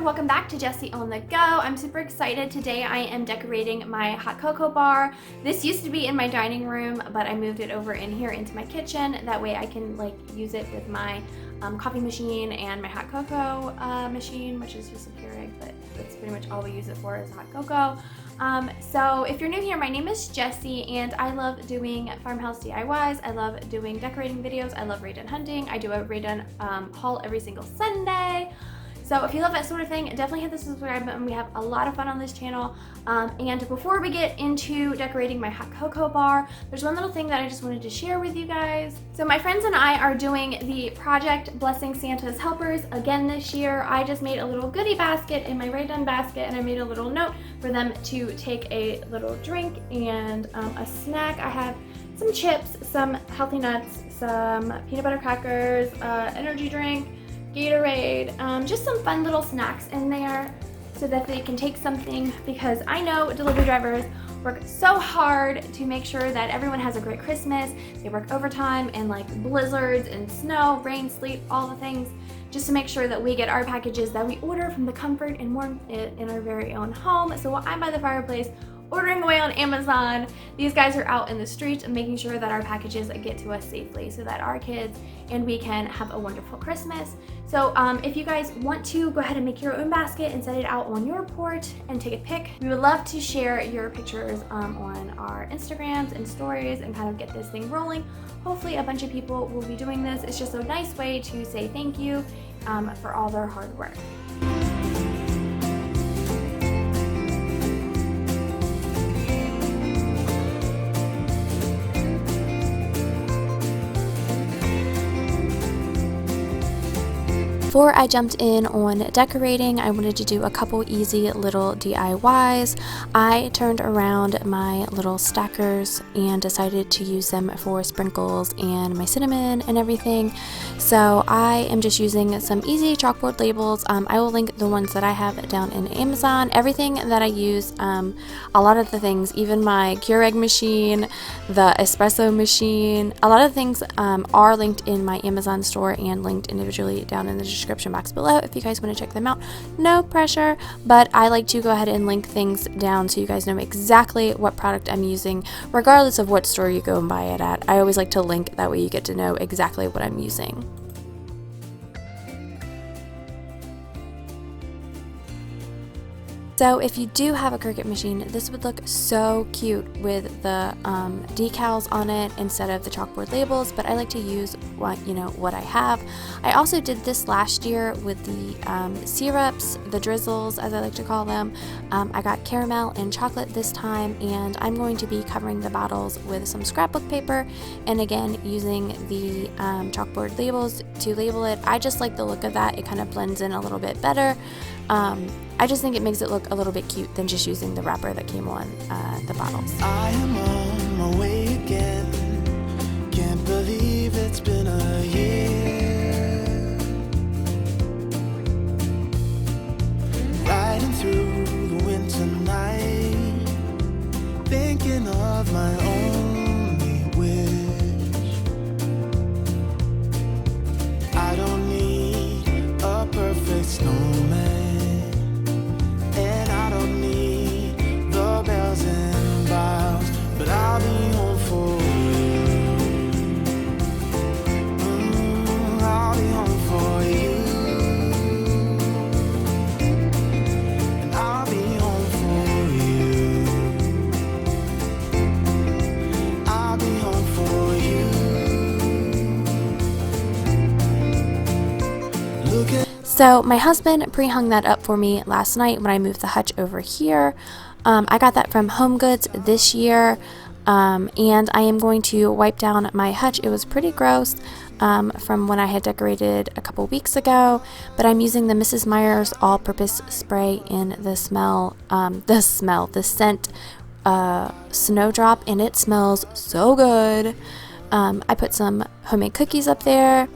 everyone, welcome back to Jessie on the Go. I'm super excited. Today I am decorating my hot cocoa bar. This used to be in my dining room, but I moved it over in here into my kitchen. That way I can use it with my coffee machine and my hot cocoa machine, which is just a Keurig, but that's pretty much all we use it for is hot cocoa. So if you're new here, my name is Jessie and I love doing farmhouse DIYs. I love doing decorating videos. I love raid-done hunting. I do a raid-done haul every single Sunday. So if you love that sort of thing, definitely hit the subscribe button. We have a lot of fun on this channel. And before we get into decorating my hot cocoa bar, there's one little thing that I just wanted to share with you guys. So my friends and I are doing the project Blessing Santa's Helpers again this year. I just made a little goodie basket in my raid-done basket, and I made a little note for them to take a little drink and a snack. I have some chips, some healthy nuts, some peanut butter crackers, energy drink, Gatorade, just some fun little snacks in there so that they can take something, because I know delivery drivers work so hard to make sure that everyone has a great Christmas. They work overtime and blizzards and snow, rain, sleet, all the things, just to make sure that we get our packages that we order from the comfort and warmth in our very own home. So while I'm by the fireplace ordering away on Amazon, these guys are out in the streets and making sure that our packages get to us safely so that our kids and we can have a wonderful Christmas. So if you guys want to, go ahead and make your own basket and set it out on your porch and take a pic. We would love to share your pictures on our Instagrams and stories and kind of get this thing rolling. Hopefully a bunch of people will be doing this. It's just a nice way to say thank you for all their hard work. Before I jumped in on decorating, I wanted to do a couple easy little DIYs. I turned around my little stackers and decided to use them for sprinkles and my cinnamon and everything. So I am just using some easy chalkboard labels. I will link the ones that I have down in Amazon. Everything that I use, a lot of the things, even my Keurig machine, the espresso machine, a lot of things are linked in my Amazon store and linked individually down in the description box below if you guys want to check them out. No pressure, but I like to go ahead and link things down so you guys know exactly what product I'm using, regardless of what store you go and buy it at. I always like to link, that way you get to know exactly what I'm using. So if you do have a Cricut machine, this would look so cute with the decals on it instead of the chalkboard labels, but I like to use what I have. I also did this last year with the syrups, the drizzles as I like to call them. I got caramel and chocolate this time, and I'm going to be covering the bottles with some scrapbook paper and again using the chalkboard labels to label it. I just like the look of that. It kind of blends in a little bit better. I just think it makes it look a little bit cute than just using the wrapper that came on the bottles. I am on my way again. Can't believe it's been a year. Riding through the winter night, thinking of my only wish. I don't need a perfect snowman. Bells and boughs, but I'll be home for you. I'll be home for you. And I'll be home for you. I'll be home for you. Look at. So my husband pre-hung that up for me last night when I moved the hutch over here. I got that from Home Goods this year, and I am going to wipe down my hutch. It was pretty gross from when I had decorated a couple weeks ago, but I'm using the Mrs. Meyer's all-purpose spray in the scent Snowdrop, and it smells so good. I put some homemade cookies up there,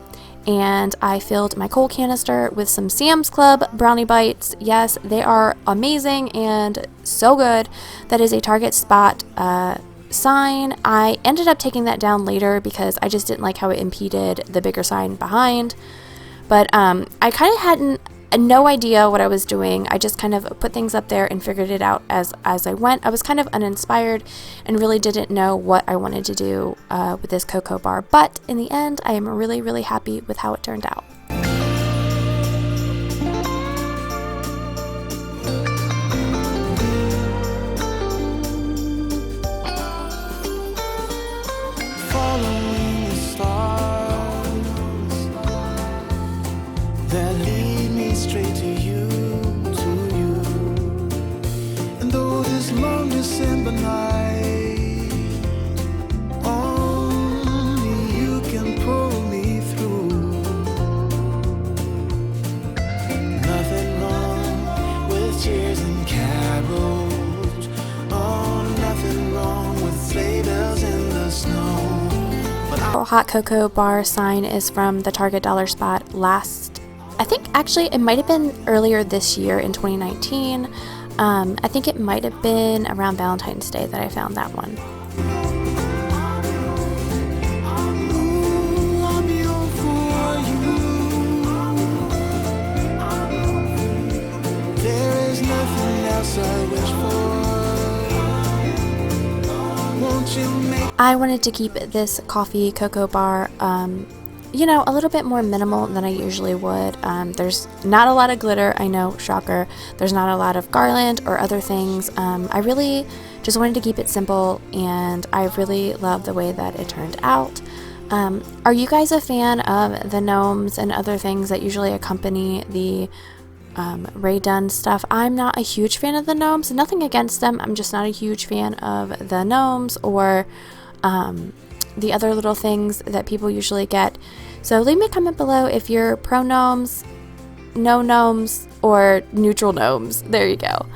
and I filled my coal canister with some Sam's Club brownie bites. Yes, they are amazing and so good. That is a Target Spot sign. I ended up taking that down later because I just didn't like how it impeded the bigger sign behind. But I kind of hadn't no idea what I was doing. I just kind of put things up there and figured it out as I went. I was kind of uninspired and really didn't know what I wanted to do with this cocoa bar, but in the end I am really, really happy with how it turned out. Following the stars that lead me straight to you, and though this long December night, only you can pull me through. Nothing wrong with cheers and carols, oh, nothing wrong with sleigh bells in the snow. Hot cocoa bar sign is from the Target dollar spot I think actually it might have been earlier this year in 2019. I think it might have been around Valentine's Day that I found that one. There is nothing else I wish for. Won't you make I wanted to keep this coffee cocoa bar, you know, a little bit more minimal than I usually would. There's not a lot of glitter, I know, shocker. There's not a lot of garland or other things. I really just wanted to keep it simple, and I really love the way that it turned out. Are you guys a fan of the gnomes and other things that usually accompany the Ray Dunn stuff? I'm not a huge fan of the gnomes. Nothing against them. I'm just not a huge fan of the gnomes or the other little things that people usually get. So leave me a comment below if you're pro gnomes, no gnomes, or neutral gnomes. There you go.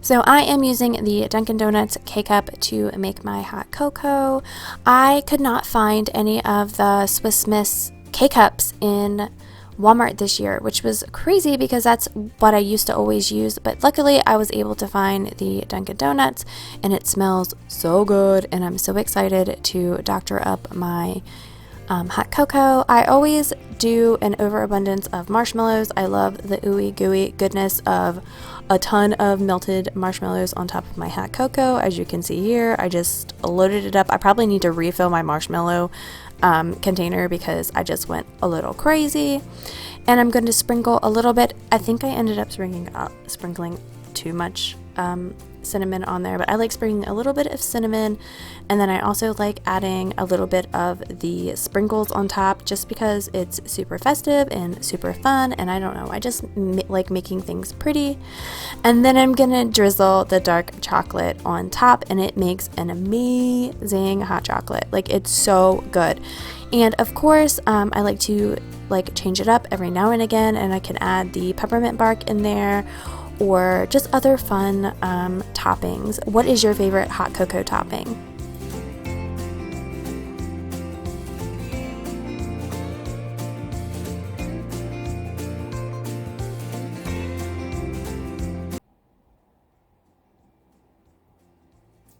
So I am using the Dunkin' Donuts K-Cup to make my hot cocoa. I could not find any of the Swiss Miss K-Cups in Walmart this year, which was crazy because that's what I used to always use, but luckily I was able to find the Dunkin' Donuts, and it smells so good, and I'm so excited to doctor up my hot cocoa. I always do an overabundance of marshmallows. I love the ooey gooey goodness of a ton of melted marshmallows on top of my hot cocoa. As you can see here, I just loaded it up. I probably need to refill my marshmallow container because I just went a little crazy. And I'm going to sprinkle a little bit. I think I ended up sprinkling too much cinnamon on there, but I like sprinkling a little bit of cinnamon, and then I also like adding a little bit of the sprinkles on top just because it's super festive and super fun, and I don't know, I just like making things pretty. And then I'm gonna drizzle the dark chocolate on top, and it makes an amazing hot chocolate. Like, it's so good. And of course I like to change it up every now and again, and I can add the peppermint bark in there or just other fun toppings. What is your favorite hot cocoa topping?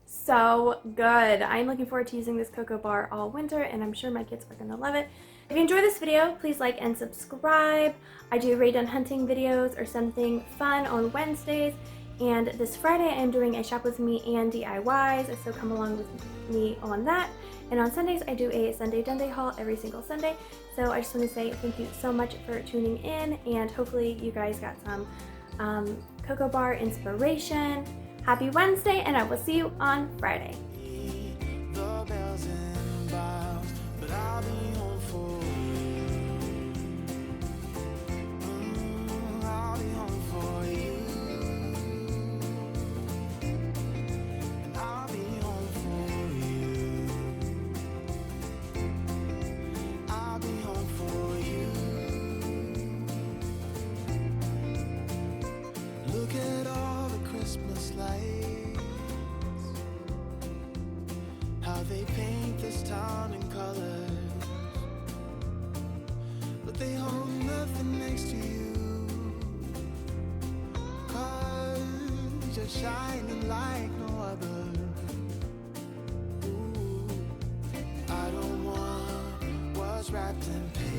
So good. I'm looking forward to using this cocoa bar all winter, and I'm sure my kids are gonna love it. If you enjoyed this video, please like and subscribe. I do Ray Dunn hunting videos or something fun on Wednesdays, and this Friday I'm doing a shop with me and DIYs, so come along with me on that. And on Sundays I do a Sunday Dunday haul every single Sunday. So I just want to say thank you so much for tuning in, and hopefully you guys got some cocoa bar inspiration. Happy Wednesday, and I will see you on Friday. the bells and boughs, but I'll be home for you. I'll be home for you. And I'll be home for you. I'll be home for you. Look at all the Christmas lights, how they paint this town in colors, but they hold nothing next to you, 'cause you're shining like no other. Ooh, I don't want what's wrapped in paper.